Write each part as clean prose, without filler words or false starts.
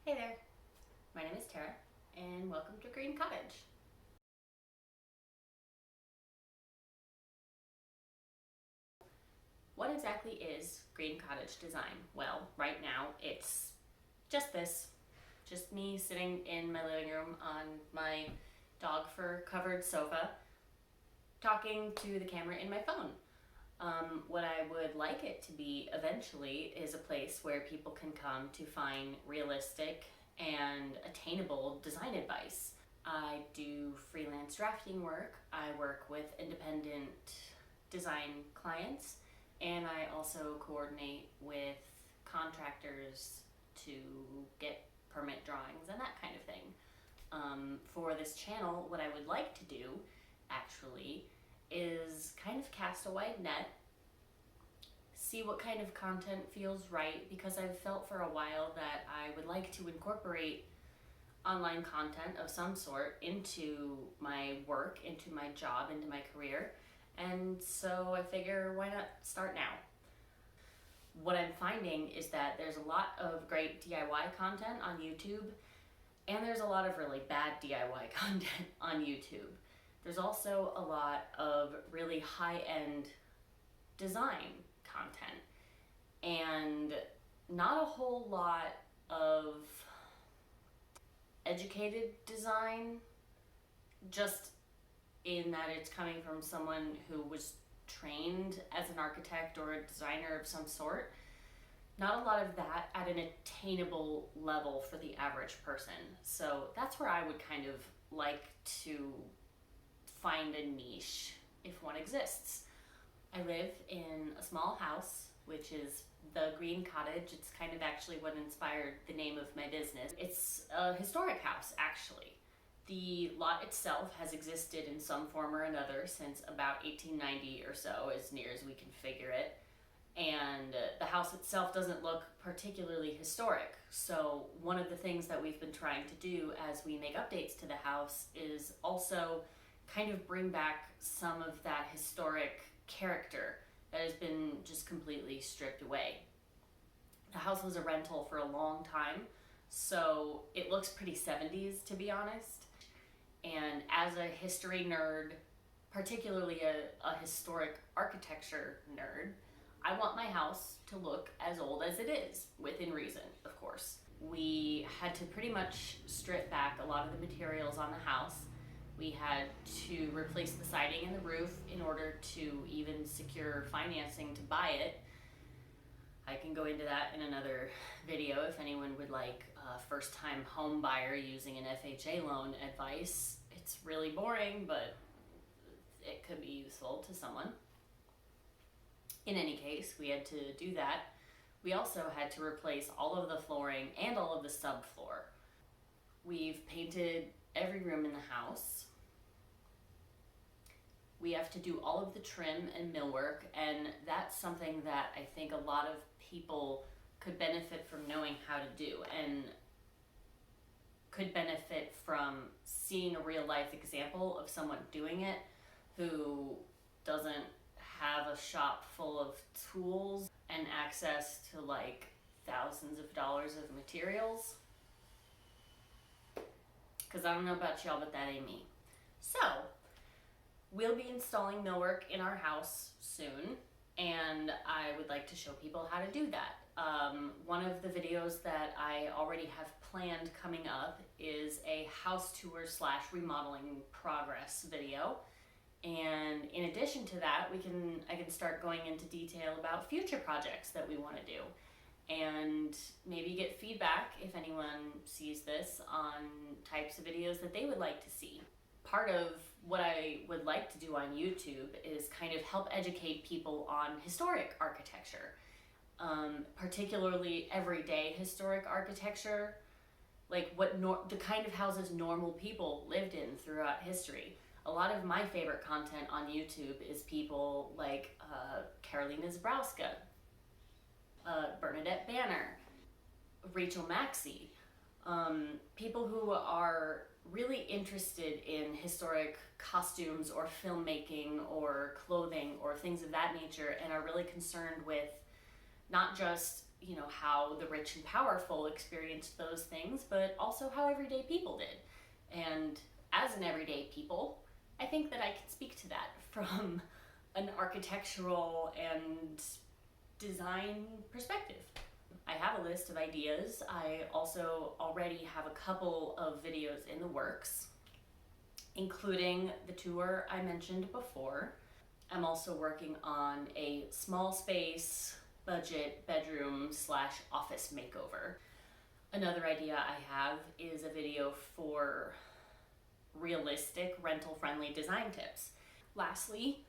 Hey there, my name is Tara, and welcome to Green Cottage. What exactly is Green Cottage design? Well, right now it's just this, just me sitting in my living room on my dog fur covered sofa, talking to the camera in my phone. What I would like it to be eventually is a place where people can come to find realistic and attainable design advice. I do freelance drafting work, I work with independent design clients, and I also coordinate with contractors to get permit drawings and that kind of thing. For this channel, what I would like to do actually is kind of cast a wide net, see what kind of content feels right, because I've felt for a while that I would like to incorporate online content of some sort into my work, into my job, into my career. And so I figure, why not start now? What I'm finding is that there's a lot of great DIY content on YouTube, and there's a lot of really bad DIY content on YouTube. There's also a lot of really high-end design content, and not a whole lot of educated design, just in that it's coming from someone who was trained as an architect or a designer of some sort. Not a lot of that at an attainable level for the average person. So that's where I would kind of like to find a niche, if one exists. I live in a small house, which is the Green Cottage. It's kind of actually what inspired the name of my business. It's a historic house, actually. The lot itself has existed in some form or another since about 1890 or so, as near as we can figure it. And the house itself doesn't look particularly historic. So one of the things that we've been trying to do as we make updates to the house is also kind of bring back some of that historic character that has been just completely stripped away. The house was a rental for a long time, so it looks pretty 70s, to be honest. And as a history nerd, particularly a historic architecture nerd, I want my house to look as old as it is, within reason, of course. We had to pretty much strip back a lot of the materials on the house. We had to replace the siding and the roof in order to even secure financing to buy it. I can go into that in another video if anyone would like first-time home buyer using an FHA loan advice. It's really boring, but it could be useful to someone. In any case, we had to do that. We also had to replace all of the flooring and all of the subfloor. We've painted every room in the house. We have to do all of the trim and millwork, and that's something that I think a lot of people could benefit from knowing how to do, and could benefit from seeing a real life example of someone doing it who doesn't have a shop full of tools and access to like thousands of dollars of materials. Because I don't know about y'all, but that ain't me. So we'll be installing millwork in our house soon, and I would like to show people how to do that. One of the videos that I already have planned coming up is a house tour / remodeling progress video. And in addition to that, I can start going into detail about future projects that we want to do, and maybe get feedback, if anyone sees this, on types of videos that they would like to see. Part of what I would like to do on YouTube is kind of help educate people on historic architecture, particularly everyday historic architecture, like the kind of houses normal people lived in throughout history. A lot of my favorite content on YouTube is people like Carolina Zabrowska, Bernadette Banner, Rachel Maxey, people who are really interested in historic costumes or filmmaking or clothing or things of that nature, and are really concerned with not just you know, how the rich and powerful experienced those things, but also how everyday people did. And as an everyday people, I think that I can speak to that from an architectural and design perspective. I have a list of ideas. I also already have a couple of videos in the works, including the tour I mentioned before. I'm also working on a small space budget bedroom / office makeover. Another idea I have is a video for realistic rental friendly design tips. Lastly,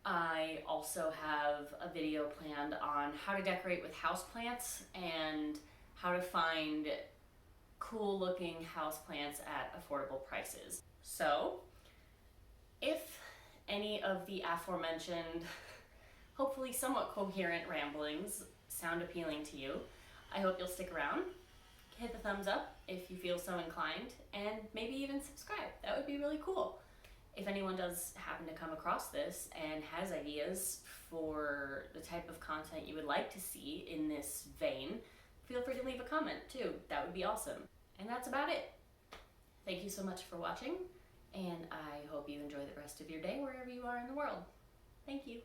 I also have a video planned on how to decorate with houseplants and how to find cool looking houseplants at affordable prices. So, if any of the aforementioned, hopefully somewhat coherent ramblings sound appealing to you, I hope you'll stick around. Hit the thumbs up if you feel so inclined, and maybe even subscribe. That would be really cool. If anyone does happen to come across this and has ideas for the type of content you would like to see in this vein, feel free to leave a comment too. That would be awesome. And that's about it. Thank you so much for watching, and I hope you enjoy the rest of your day wherever you are in the world. Thank you.